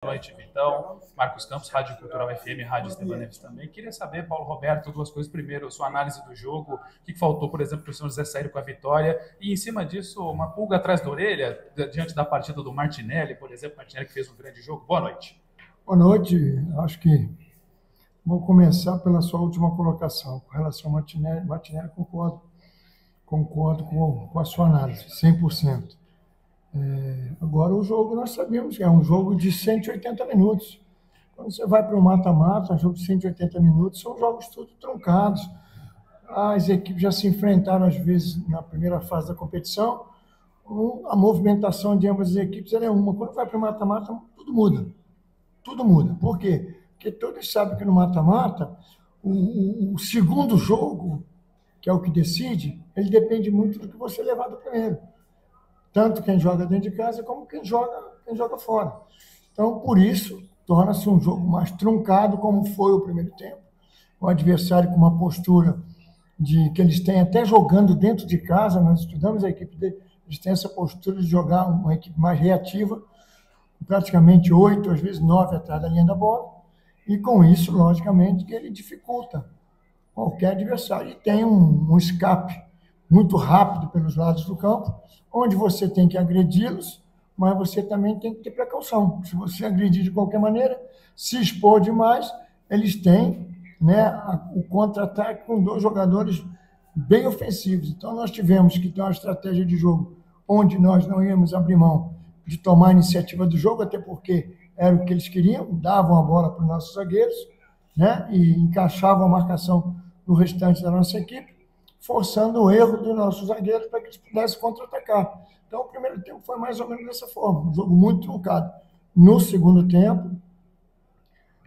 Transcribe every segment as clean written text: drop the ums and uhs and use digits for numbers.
Boa noite, Vitão. Marcos Campos, Rádio Cultural FM, Rádio Esteban Neves também. Queria saber, Paulo Roberto, duas coisas. Primeiro, sua análise do jogo, o que faltou, por exemplo, para o senhor José sair com a vitória, e em cima disso, uma pulga atrás da orelha, diante da partida do Martinelli, por exemplo, Martinelli que fez um grande jogo. Boa noite. Boa noite. Acho que vou começar pela sua última colocação. Com relação ao Martinelli, concordo com a sua análise, 100%. Agora, o jogo, nós sabemos que é um jogo de 180 minutos. Quando você vai para o mata-mata, um jogo de 180 minutos, são jogos tudo truncados. As equipes já se enfrentaram, às vezes, na primeira fase da competição. A movimentação de ambas as equipes é uma. Quando vai para o mata-mata, tudo muda. Tudo muda. Por quê? Porque todos sabem que no mata-mata, o segundo jogo, que é o que decide, ele depende muito do que você levar do primeiro. Tanto quem joga dentro de casa como quem joga fora. Então, por isso, torna-se um jogo mais truncado, como foi o primeiro tempo. O adversário com uma postura que eles têm até jogando dentro de casa, nós estudamos a equipe dele, eles têm essa postura de jogar uma equipe mais reativa, praticamente 8, às vezes 9 atrás da linha da bola, e com isso, logicamente, que ele dificulta qualquer adversário. E tem um escape muito rápido pelos lados do campo, onde você tem que agredi-los, mas você também tem que ter precaução. Se você agredir de qualquer maneira, se expor demais, eles têm, né, o contra-ataque com dois jogadores bem ofensivos. Então, nós tivemos que ter uma estratégia de jogo onde nós não íamos abrir mão de tomar a iniciativa do jogo, até porque era o que eles queriam, davam a bola para os nossos zagueiros, né, e encaixavam a marcação no restante da nossa equipe, forçando o erro dos nossos zagueiros para que eles pudessem contra-atacar. Então, o primeiro tempo foi mais ou menos dessa forma, um jogo muito truncado. No segundo tempo,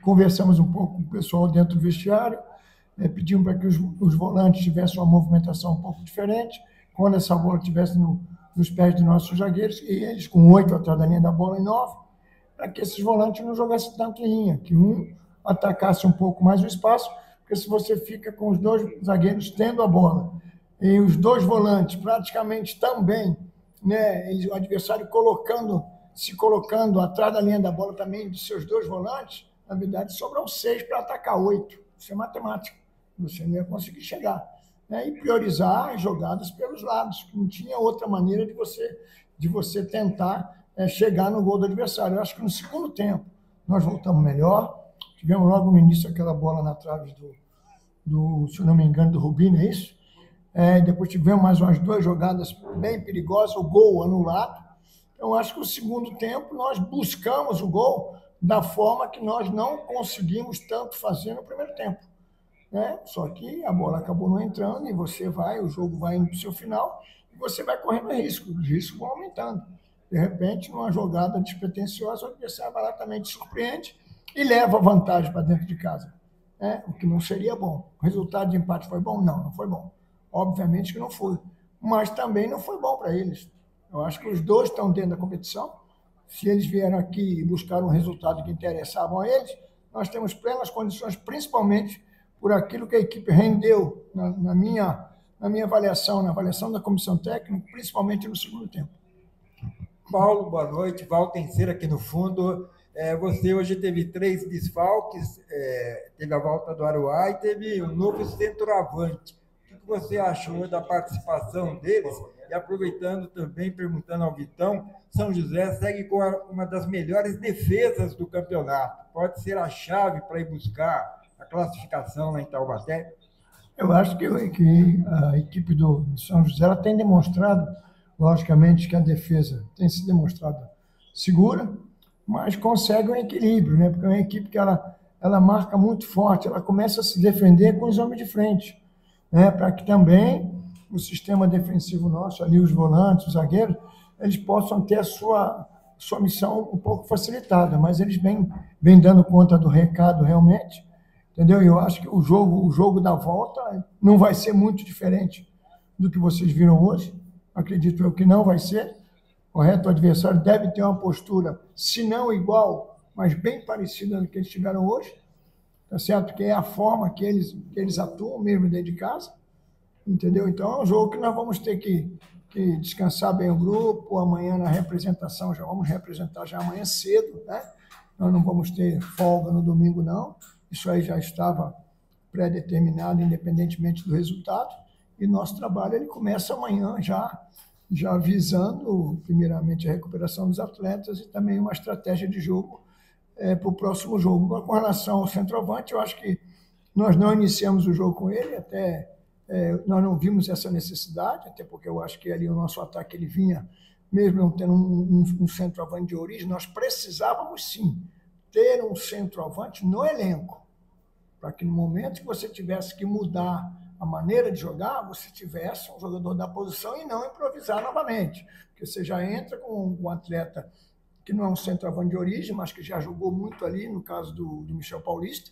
conversamos um pouco com o pessoal dentro do vestiário, pedimos para que os volantes tivessem uma movimentação um pouco diferente, quando essa bola estivesse nos pés dos nossos zagueiros, e eles com 8 atrás da linha da bola e 9, para que esses volantes não jogassem tanto em linha, que um atacasse um pouco mais o espaço, porque se você fica com os dois zagueiros tendo a bola e os dois volantes praticamente também, né, o adversário se colocando atrás da linha da bola também de seus dois volantes, na verdade sobram 6 para atacar 8. Isso é matemática. Você não ia conseguir chegar. Né? E priorizar as jogadas pelos lados, que não tinha outra maneira de você tentar chegar no gol do adversário. Eu acho que no segundo tempo nós voltamos melhor. Tivemos logo no início aquela bola na trave se eu não me engano, do Rubinho, é isso? Depois tivemos mais umas 2 jogadas bem perigosas, o gol anulado. Então, acho que no segundo tempo nós buscamos o gol da forma que nós não conseguimos tanto fazer no primeiro tempo. Né? Só que a bola acabou não entrando e o jogo vai indo para o seu final e você vai correndo risco, os riscos vão aumentando. De repente, numa jogada despretensiosa, o adversário baratamente surpreende e leva vantagem para dentro de casa, né? O que não seria bom. O resultado de empate foi bom? Não foi bom. Obviamente que não foi. Mas também não foi bom para eles. Eu acho que os dois estão dentro da competição. Se eles vieram aqui e buscaram um resultado que interessava a eles, nós temos plenas condições, principalmente por aquilo que a equipe rendeu na minha avaliação, na avaliação da comissão técnica, principalmente no segundo tempo. Paulo, boa noite. Valtencer aqui no fundo. Você hoje teve 3 desfalques, teve a volta do Aruá e teve um novo centroavante. O que você achou da participação deles? E aproveitando também, perguntando ao Vitão, São José segue com uma das melhores defesas do campeonato. Pode ser a chave para ir buscar a classificação lá em Taubaté? Eu acho que a equipe do São José ela tem demonstrado, logicamente, que a defesa tem se demonstrado segura, mas consegue um equilíbrio, né? Porque é uma equipe que ela marca muito forte, ela começa a se defender com os homens de frente, né? Para que também o sistema defensivo nosso, ali os volantes, os zagueiros, eles possam ter a sua missão um pouco facilitada, mas eles vêm dando conta do recado realmente, entendeu? E eu acho que o jogo da volta não vai ser muito diferente do que vocês viram hoje, acredito eu que não vai ser. Correto? O adversário deve ter uma postura, se não igual, mas bem parecida do que eles tiveram hoje, tá certo? Que é a forma que eles atuam mesmo dentro de casa, entendeu? Então, é um jogo que nós vamos ter que descansar bem o grupo, amanhã na representação, já vamos representar já amanhã cedo, né? nós não vamos ter folga no domingo, não. Isso aí já estava pré-determinado, independentemente do resultado. E nosso trabalho ele começa amanhã já visando, primeiramente, a recuperação dos atletas e também uma estratégia de jogo para o próximo jogo. Agora, com relação ao centroavante, eu acho que nós não iniciamos o jogo com ele, até nós não vimos essa necessidade, até porque eu acho que ali o nosso ataque ele vinha, mesmo não tendo um centroavante de origem, nós precisávamos sim ter um centroavante no elenco, para que no momento que você tivesse que mudar a maneira de jogar, você tivesse um jogador da posição e não improvisar novamente, porque você já entra com um atleta que não é um centroavante de origem, mas que já jogou muito ali, no caso do Michel Paulista,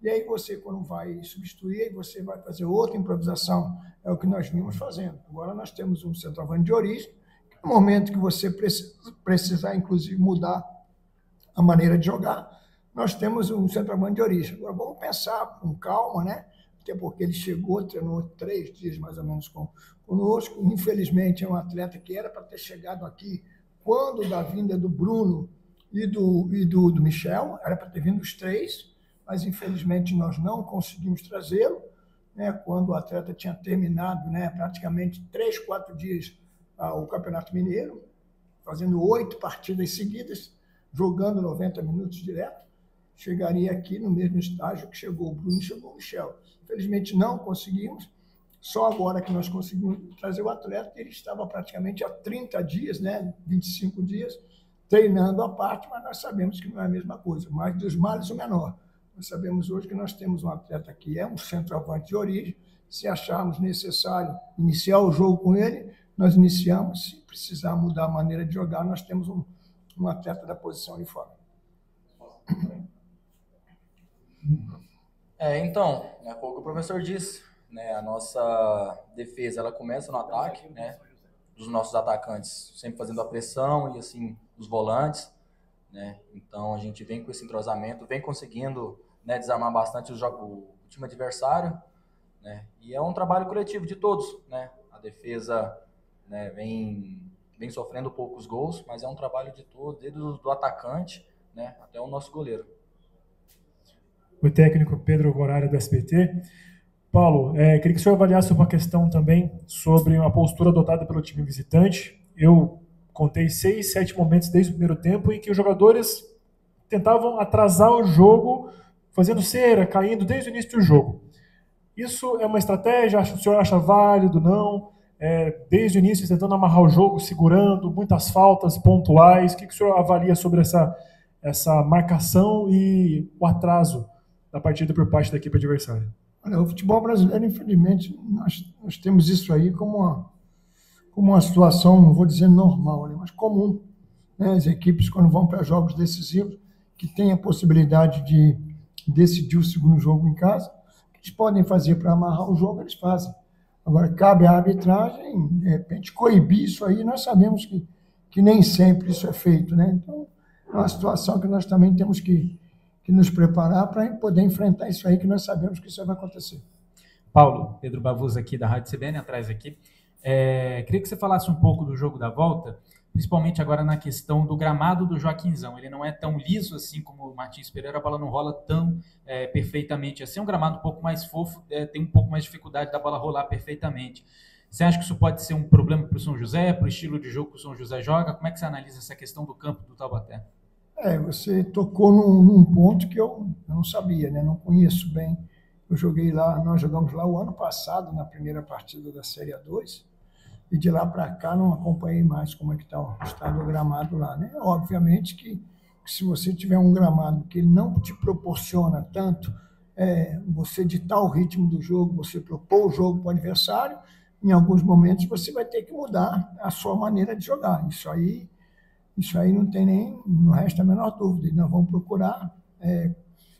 e aí você, quando vai substituir, você vai fazer outra improvisação, é o que nós vimos fazendo. Agora nós temos um centroavante de origem, que no momento que você precisar, inclusive, mudar a maneira de jogar, nós temos um centroavante de origem. Agora vamos pensar com calma, né? Até porque ele chegou, treinou 3 dias mais ou menos conosco. Infelizmente, é um atleta que era para ter chegado aqui quando da vinda do Bruno e do Michel, era para ter vindo os 3, mas infelizmente nós não conseguimos trazê-lo, né? Quando o atleta tinha terminado, né, praticamente 3, 4 dias o Campeonato Mineiro, fazendo 8 partidas seguidas, jogando 90 minutos direto, chegaria aqui no mesmo estágio que chegou o Bruno e chegou o Michel. Infelizmente não conseguimos, só agora que nós conseguimos trazer o atleta, ele estava praticamente há 30 dias, né, 25 dias, treinando à parte, mas nós sabemos que não é a mesma coisa, mas dos males o menor. Nós sabemos hoje que nós temos um atleta que é um centroavante de origem, se acharmos necessário iniciar o jogo com ele, nós iniciamos, se precisar mudar a maneira de jogar, nós temos um atleta da posição de fora. Então, foi o que o professor disse, né? A nossa defesa ela começa no ataque, né? Dos nossos atacantes sempre fazendo a pressão e assim os volantes, né? Então a gente vem com esse entrosamento, vem conseguindo, né, desarmar bastante o time adversário, né? E é um trabalho coletivo de todos, né? A defesa, né, vem sofrendo poucos gols, mas é um trabalho de todos, desde do atacante, né, até o nosso goleiro. O técnico Pedro Gorari do SBT. Paulo, queria que o senhor avaliasse uma questão também sobre a postura adotada pelo time visitante. Eu contei 6, 7 momentos desde o primeiro tempo em que os jogadores tentavam atrasar o jogo, fazendo cera, caindo desde o início do jogo. Isso é uma estratégia? O senhor acha válido? Não? Desde o início tentando amarrar o jogo, segurando, muitas faltas pontuais. O que o senhor avalia sobre essa marcação e o atraso da partida por parte da equipe adversária? Olha, o futebol brasileiro, infelizmente, nós temos isso aí como uma situação, não vou dizer normal, né, mas comum. Né? As equipes, quando vão para jogos decisivos, que têm a possibilidade de decidir o segundo jogo em casa, o que eles podem fazer para amarrar o jogo, eles fazem. Agora, cabe à arbitragem, de repente, coibir isso aí. Nós sabemos que nem sempre isso é feito, né? Então, é uma situação que nós também temos que nos preparar para poder enfrentar isso aí, que nós sabemos que isso vai acontecer. Paulo, Pedro Bavuz aqui da Rádio CBN, atrás aqui. Queria que você falasse um pouco do jogo da volta, principalmente agora na questão do gramado do Joaquinzão. Ele não é tão liso assim como o Martins Pereira, a bola não rola tão perfeitamente assim. É um gramado um pouco mais fofo, tem um pouco mais de dificuldade da bola rolar perfeitamente. Você acha que isso pode ser um problema para o São José, para o estilo de jogo que o São José joga? Como é que você analisa essa questão do campo do Taubaté? Você tocou num ponto que eu não sabia, né? Não conheço bem. Eu joguei lá, nós jogamos lá o ano passado, na primeira partida da Série A2, e de lá para cá não acompanhei mais como é que está o estado do gramado lá, né? Obviamente que se você tiver um gramado que ele não te proporciona tanto você ditar o ritmo do jogo, você propor o jogo para o adversário, em alguns momentos você vai ter que mudar a sua maneira de jogar. Isso aí não resta a menor dúvida. E nós vamos procurar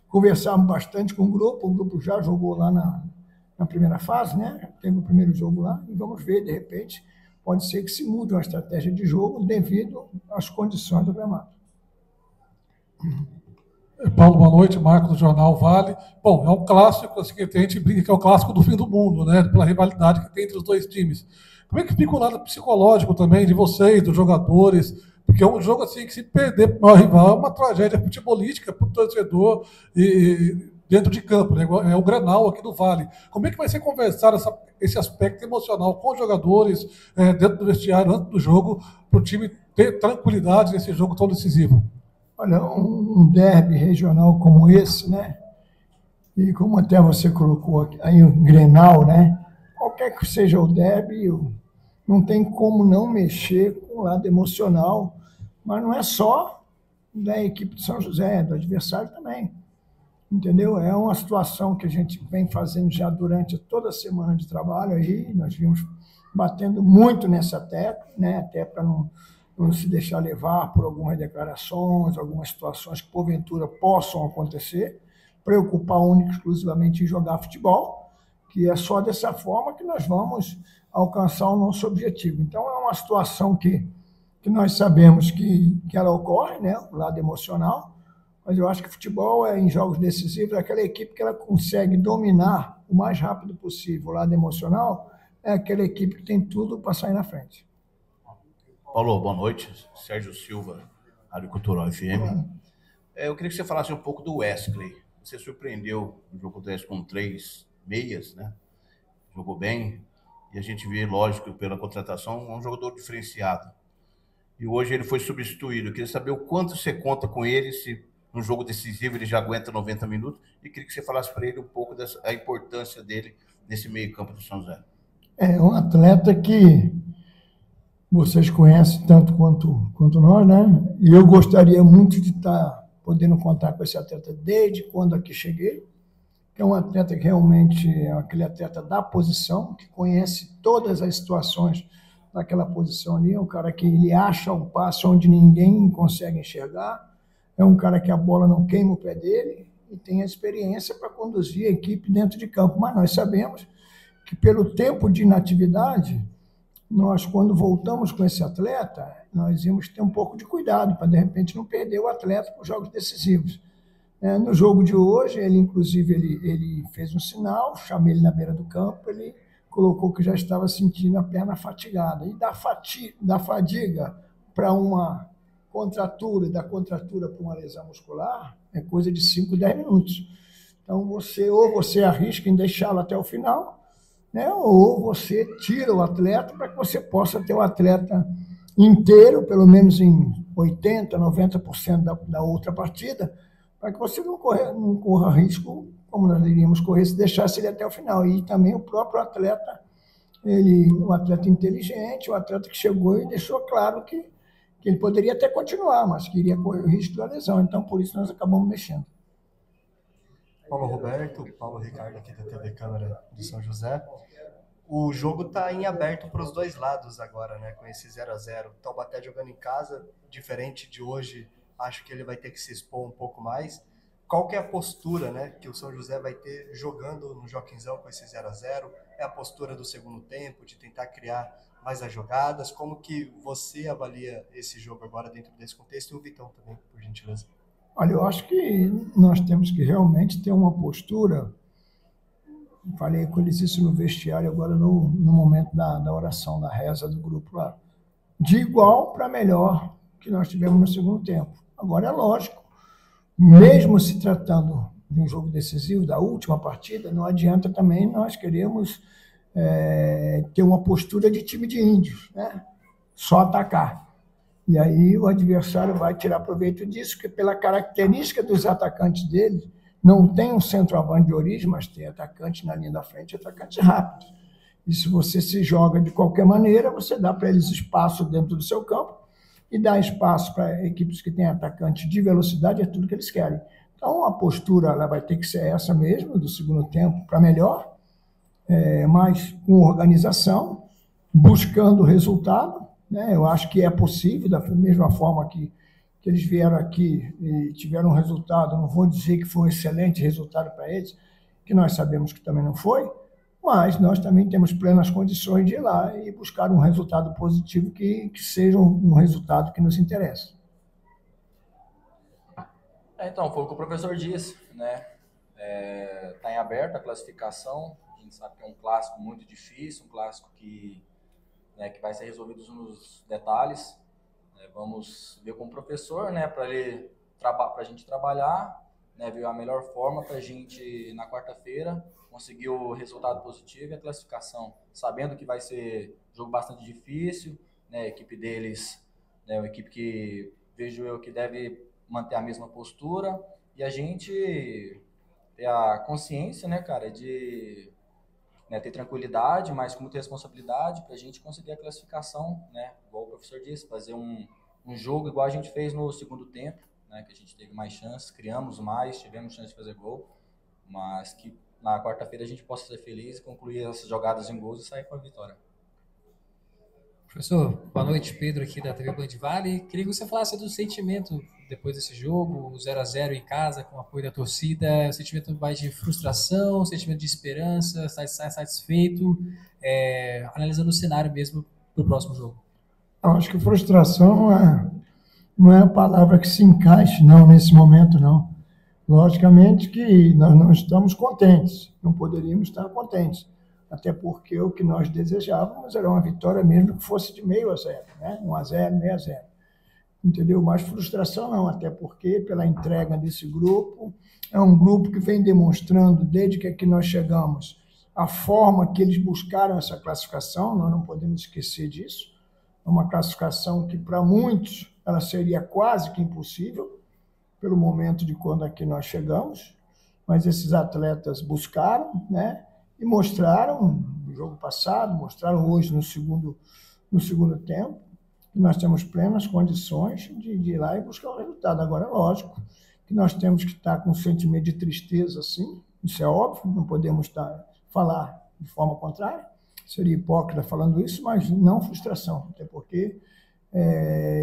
conversar bastante com o grupo já jogou lá na primeira fase, né? Teve o primeiro jogo lá, e vamos ver, de repente, pode ser que se mude uma estratégia de jogo devido às condições do gramado. Paulo, boa noite, Marco do Jornal Vale. Bom, é um clássico, assim, que a gente brinca que é o clássico do fim do mundo, né? Pela rivalidade que tem entre os dois times. Como é que fica o lado psicológico também de vocês, dos jogadores, Porque é um jogo assim que se perder para o maior rival é uma tragédia futebolística para o torcedor e dentro de campo, né? É o Grenal aqui do Vale. Como é que vai ser conversar esse aspecto emocional com os jogadores dentro do vestiário antes do jogo para o time ter tranquilidade nesse jogo tão decisivo? Olha, um derby regional como esse, né? E como até você colocou aqui, aí o Grenal, né? Qualquer que seja o derby, não tem como não mexer com o lado emocional, mas não é só da equipe de São José, do adversário também. Entendeu? É uma situação que a gente vem fazendo já durante toda a semana de trabalho aí, nós vimos batendo muito nessa tecla, né? Até para não se deixar levar por algumas declarações, algumas situações que porventura possam acontecer, preocupar única e exclusivamente em jogar futebol, que é só dessa forma que nós vamos alcançar o nosso objetivo. Então, é uma situação que nós sabemos que ela ocorre, né? O lado emocional, mas eu acho que futebol, em jogos decisivos, é aquela equipe que ela consegue dominar o mais rápido possível o lado emocional, é aquela equipe que tem tudo para sair na frente. Paulo, boa noite. Sérgio Silva, Rádio Cultural FM. Eu queria que você falasse um pouco do Wesley. Você surpreendeu no jogo 10 com 3 meias, né? Jogou bem. E a gente vê, lógico, pela contratação, um jogador diferenciado. E hoje ele foi substituído. Eu queria saber o quanto você conta com ele, se no jogo decisivo ele já aguenta 90 minutos. E queria que você falasse para ele um pouco da importância dele nesse meio-campo do São José. É um atleta que vocês conhecem tanto quanto nós, né? E eu gostaria muito de estar podendo contar com esse atleta desde quando aqui cheguei, que é um atleta que realmente é aquele atleta da posição, que conhece todas as situações daquela posição ali, é um cara que ele acha um passe onde ninguém consegue enxergar, é um cara que a bola não queima o pé dele e tem a experiência para conduzir a equipe dentro de campo. Mas nós sabemos que pelo tempo de inatividade, nós, quando voltamos com esse atleta, nós íamos ter um pouco de cuidado para, de repente, não perder o atleta para os jogos decisivos. No jogo de hoje, ele fez um sinal, chamei ele na beira do campo, ele colocou que já estava sentindo a perna fatigada. E da fadiga para uma contratura, da contratura para uma lesão muscular, é coisa de 5, 10 minutos. Então, você arrisca em deixá-lo até o final, né? Ou você tira o atleta para que você possa ter o atleta inteiro, pelo menos em 80%, 90% da outra partida, para que você não corra risco, como nós iríamos correr, se deixasse ele até o final. E também o próprio atleta, um atleta inteligente, um atleta que chegou e deixou claro que ele poderia até continuar, mas que iria correr o risco da lesão. Então, por isso, nós acabamos mexendo. Paulo Roberto, Paulo Ricardo aqui da TV Câmara de São José. O jogo está em aberto para os dois lados agora, né? Com esse 0-0. Taubaté jogando em casa, diferente de hoje, acho que ele vai ter que se expor um pouco mais. Qual que é a postura, né, que o São José vai ter jogando no Joaquinzão com esse 0-0? É a postura do segundo tempo, de tentar criar mais as jogadas? Como que você avalia esse jogo agora dentro desse contexto? E o Vitão também, por gentileza. Olha, eu acho que nós temos que realmente ter uma postura, falei com eles isso no vestiário agora no momento da oração, da reza do grupo lá, de igual para melhor que nós tivemos no segundo tempo. Agora é lógico, mesmo se tratando de um jogo decisivo, da última partida, não adianta também nós queremos ter uma postura de time de índios, né? Só atacar. E aí o adversário vai tirar proveito disso, porque pela característica dos atacantes dele, não tem um centroavante de origem, mas tem atacante na linha da frente, atacante rápido. E se você se joga de qualquer maneira, você dá para eles espaço dentro do seu campo e dá espaço para equipes que têm atacantes de velocidade, é tudo que eles querem. Então a postura ela vai ter que ser essa mesmo, do segundo tempo para melhor, mas com organização, buscando o resultado. Eu acho que é possível, da mesma forma que eles vieram aqui e tiveram um resultado, não vou dizer que foi um excelente resultado para eles, que nós sabemos que também não foi, mas nós também temos plenas condições de ir lá e buscar um resultado positivo que seja um resultado que nos interessa. Então, foi o que o professor disse, né? Está em aberto a classificação, a gente sabe que é um clássico muito difícil, um clássico que vai ser resolvido nos detalhes. Vamos ver com o professor, né, para a gente trabalhar, né, ver a melhor forma para a gente, na quarta-feira, conseguir o resultado positivo e a classificação, sabendo que vai ser um jogo bastante difícil, né, a equipe deles, né, uma equipe que vejo eu que deve manter a mesma postura, e a gente ter a consciência, né, cara, de, né, ter tranquilidade, mas com muita responsabilidade para a gente conseguir a classificação, né, igual o professor disse, fazer um jogo igual a gente fez no segundo tempo, né, que a gente teve mais chances, criamos mais, tivemos chance de fazer gol, mas que na quarta-feira a gente possa ser feliz, concluir essas jogadas em gols e sair com a vitória. Professor, boa noite, Pedro aqui da TV Band Vale. Queria que você falasse do sentimento depois desse jogo, 0-0 em casa, com o apoio da torcida, sentimento mais de frustração, sentimento de esperança, satisfeito, analisando o cenário mesmo para o próximo jogo. Eu acho que frustração não é a palavra que se encaixe, não, nesse momento, não. Logicamente que nós não estamos contentes, não poderíamos estar contentes, até porque o que nós desejávamos era uma vitória mesmo que fosse de 0,5-0, né? 1-0, 0,5-0. Entendeu? Mas frustração não, até porque pela entrega desse grupo, é um grupo que vem demonstrando, desde que aqui nós chegamos, a forma que eles buscaram essa classificação, nós não podemos esquecer disso. É uma classificação que, para muitos, ela seria quase que impossível, pelo momento de quando aqui nós chegamos, mas esses atletas buscaram, né, e mostraram, no jogo passado, mostraram hoje no segundo tempo, que nós temos plenas condições de ir lá e buscar o resultado. Agora, é lógico que nós temos que estar com um sentimento de tristeza, assim, isso é óbvio, não podemos falar de forma contrária, seria hipócrita falando isso, mas não frustração, até porque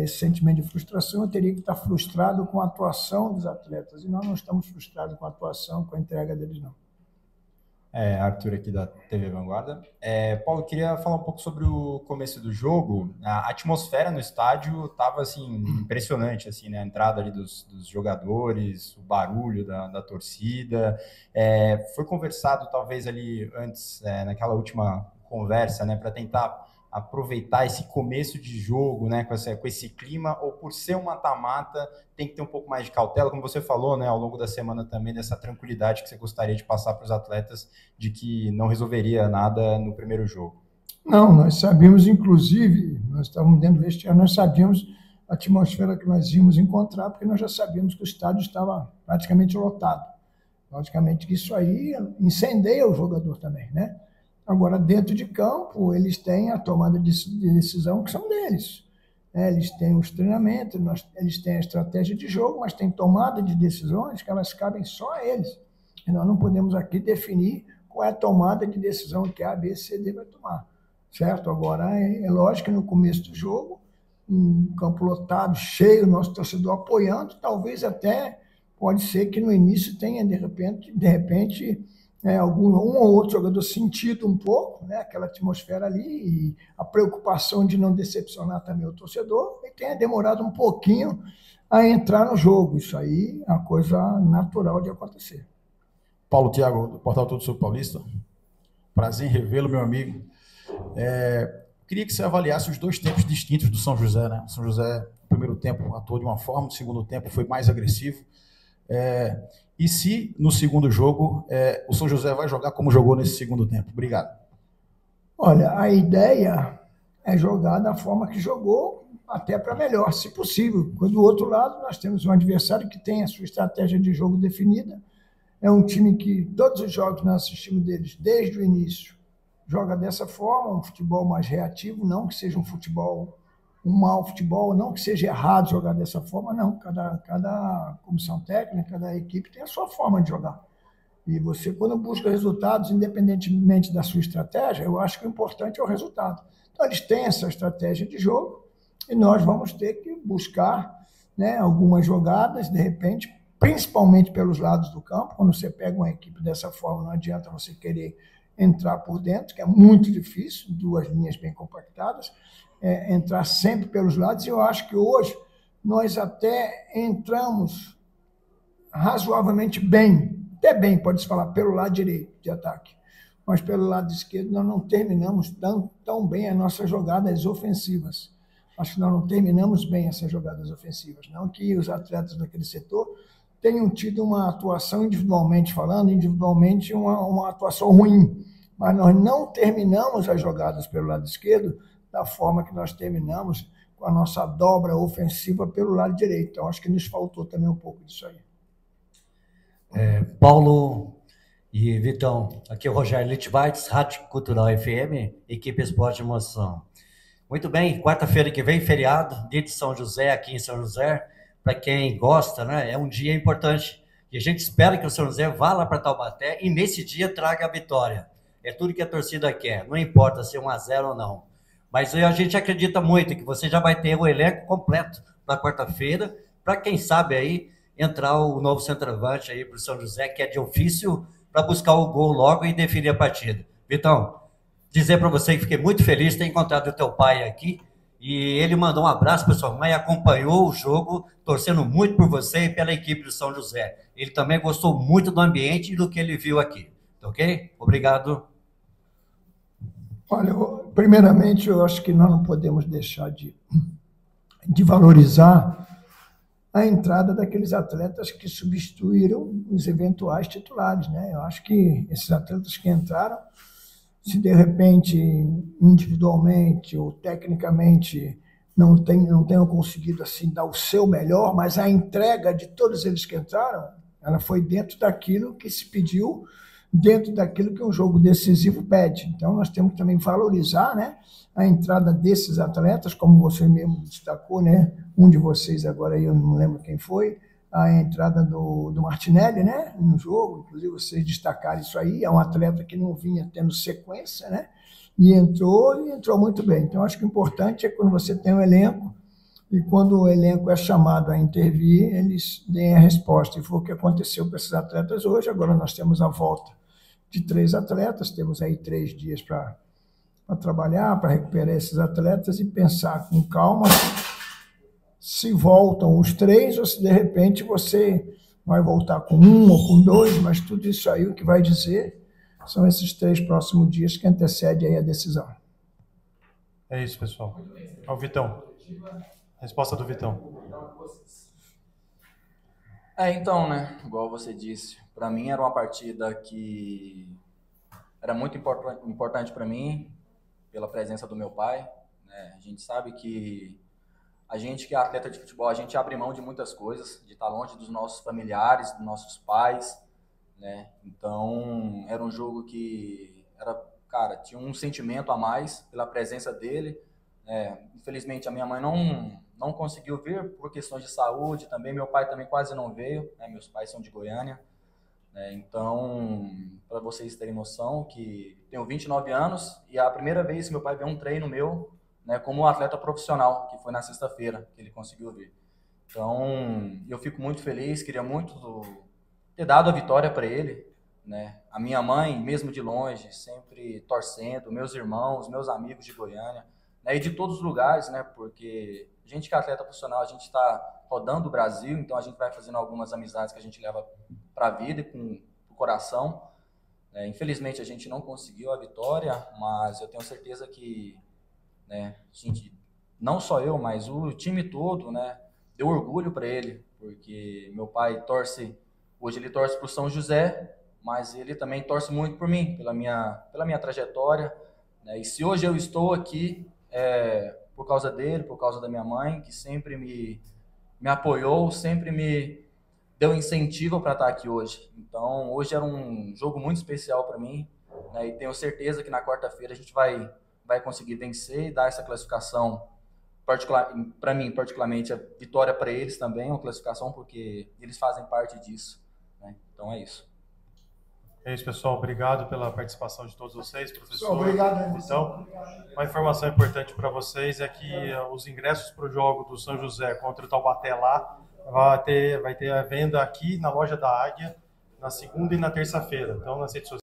esse sentimento de frustração eu teria que estar frustrado com a atuação dos atletas, e nós não estamos frustrados com a atuação, com a entrega deles, não. Arthur aqui da TV Vanguarda. Paulo, queria falar um pouco sobre o começo do jogo. A atmosfera no estádio estava assim, impressionante, assim, né? A entrada ali dos jogadores, o barulho da torcida. Foi conversado talvez ali antes, naquela última conversa, né, para tentar aproveitar esse começo de jogo, né, com esse clima, ou por ser um mata-mata, tem que ter um pouco mais de cautela, como você falou, né, ao longo da semana também, dessa tranquilidade que você gostaria de passar para os atletas, de que não resolveria nada no primeiro jogo? Não, nós sabíamos, inclusive, nós estávamos dentro do vestiário, nós sabíamos a atmosfera que nós íamos encontrar, porque nós já sabíamos que o estádio estava praticamente lotado. Logicamente que isso aí incendeia o jogador também, né? Agora, dentro de campo, eles têm a tomada de decisão que são deles. Eles têm os treinamentos, eles têm a estratégia de jogo, mas tem tomada de decisões que elas cabem só a eles. E nós não podemos aqui definir qual é a tomada de decisão que A, B, C, D vai tomar. Certo? Agora, é lógico que no começo do jogo, um campo lotado, cheio, nosso torcedor apoiando, talvez até pode ser que no início tenha, de repente um ou outro jogador sentido um pouco, né, aquela atmosfera ali, e a preocupação de não decepcionar também o torcedor, e tenha demorado um pouquinho a entrar no jogo. Isso aí é uma coisa natural de acontecer. Paulo Thiago, do Portal Todo Sul Paulista. Prazer em revê-lo, meu amigo. Queria que você avaliasse os dois tempos distintos do São José, né? O São José, no primeiro tempo, atuou de uma forma, no segundo tempo foi mais agressivo. E se, no segundo jogo, o São José vai jogar como jogou nesse segundo tempo? Obrigado. Olha, a ideia é jogar da forma que jogou, até para melhor, se possível. Quando do outro lado, nós temos um adversário que tem a sua estratégia de jogo definida. É um time que, todos os jogos que nós assistimos deles, desde o início, joga dessa forma, um futebol mais reativo, não que seja um mau futebol, não que seja errado jogar dessa forma, não. Cada comissão técnica, cada equipe tem a sua forma de jogar. E você, quando busca resultados, independentemente da sua estratégia, eu acho que o importante é o resultado. Então, eles têm essa estratégia de jogo e nós vamos ter que buscar, né, algumas jogadas, de repente, principalmente pelos lados do campo. Quando você pega uma equipe dessa forma, não adianta você querer entrar por dentro, que é muito difícil, duas linhas bem compactadas, entrar sempre pelos lados, e eu acho que hoje nós até entramos razoavelmente bem, até bem, pode-se falar, pelo lado direito de ataque, mas pelo lado esquerdo nós não terminamos tão bem as nossas jogadas ofensivas. Acho que nós não terminamos bem essas jogadas ofensivas. Não que os atletas daquele setor tenham tido uma atuação, individualmente falando, uma atuação ruim. Mas nós não terminamos as jogadas pelo lado esquerdo da forma que nós terminamos com a nossa dobra ofensiva pelo lado direito. Então, acho que nos faltou também um pouco disso aí. Paulo e Vitão, aqui é o Rogério Littweitz, Rádio Cultural FM, equipe Esporte de Emoção. Muito bem, quarta-feira que vem, feriado, dia de São José, aqui em São José. Para quem gosta, né, é um dia importante. E a gente espera que o São José vá lá para Taubaté e nesse dia traga a vitória. É tudo que a torcida quer, não importa se é 1-0 ou não. Mas a gente acredita muito que você já vai ter o elenco completo na quarta-feira, para quem sabe aí entrar o novo centroavante aí para o São José, que é de ofício, para buscar o gol logo e definir a partida. Vitão, dizer para você que fiquei muito feliz de ter encontrado o teu pai aqui, e ele mandou um abraço para sua mãe, acompanhou o jogo, torcendo muito por você e pela equipe do São José. Ele também gostou muito do ambiente e do que ele viu aqui. Ok? Obrigado. Olha, primeiramente, eu acho que nós não podemos deixar de valorizar a entrada daqueles atletas que substituíram os eventuais titulares, né? Eu acho que esses atletas que entraram, se de repente, individualmente ou tecnicamente, não tenham conseguido assim, dar o seu melhor, mas a entrega de todos eles que entraram, ela foi dentro daquilo que se pediu, dentro daquilo que um jogo decisivo pede. Então, nós temos que também valorizar, né, a entrada desses atletas, como você mesmo destacou, né, um de vocês agora, eu não lembro quem foi, a entrada do Martinelli, né, no jogo, inclusive vocês destacaram isso aí, é um atleta que não vinha tendo sequência, né, e entrou muito bem. Então, acho que o importante é quando você tem um elenco, e quando o elenco é chamado a intervir, eles deem a resposta. E foi o que aconteceu com esses atletas hoje. Agora nós temos a volta de 3 atletas, temos aí 3 dias para trabalhar, para recuperar esses atletas e pensar com calma se voltam os 3 ou se de repente você vai voltar com 1 ou com 2, mas tudo isso aí o que vai dizer são esses 3 próximos dias que antecedem aí a decisão. É isso, pessoal. Ó, o Vitão. Resposta do Vitão. Então, né, igual você disse, para mim era uma partida que era muito importante para mim, pela presença do meu pai, né? A gente sabe que a gente que é atleta de futebol, a gente abre mão de muitas coisas, de estar longe dos nossos familiares, dos nossos pais, né? Então, era um jogo que tinha um sentimento a mais pela presença dele. Infelizmente, a minha mãe não conseguiu vir por questões de saúde também, meu pai também quase não veio, né? Meus pais são de Goiânia, né? Então, para vocês terem noção, que tenho 29 anos e é a primeira vez que meu pai vê um treino meu, né, como atleta profissional, que foi na sexta-feira que ele conseguiu vir. Então, eu fico muito feliz, queria muito ter dado a vitória para ele, né? A minha mãe, mesmo de longe, sempre torcendo, meus irmãos, meus amigos de Goiânia, né, e de todos os lugares, né, porque a gente que é atleta profissional, a gente está rodando o Brasil, então a gente vai fazendo algumas amizades que a gente leva para a vida e com o coração. Infelizmente a gente não conseguiu a vitória, mas eu tenho certeza que, né, gente, não só eu, mas o time todo, né, deu orgulho para ele, porque meu pai hoje ele torce para o São José, mas ele também torce muito por mim, pela minha trajetória, né, e se hoje eu estou aqui, por causa dele, por causa da minha mãe, que sempre me apoiou, sempre me deu incentivo para estar aqui hoje. Então, hoje era um jogo muito especial para mim, né, e tenho certeza que na quarta-feira a gente vai conseguir vencer e dar essa classificação, para mim, particularmente, a vitória para eles também, uma classificação, porque eles fazem parte disso, né? Então, é isso. É isso, pessoal. Obrigado pela participação de todos vocês, professor. Obrigado. Então, uma informação importante para vocês é que os ingressos para o jogo do São José contra o Taubaté lá vai ter a venda aqui na loja da Águia na segunda e na terça-feira. Então, nas redes sociais.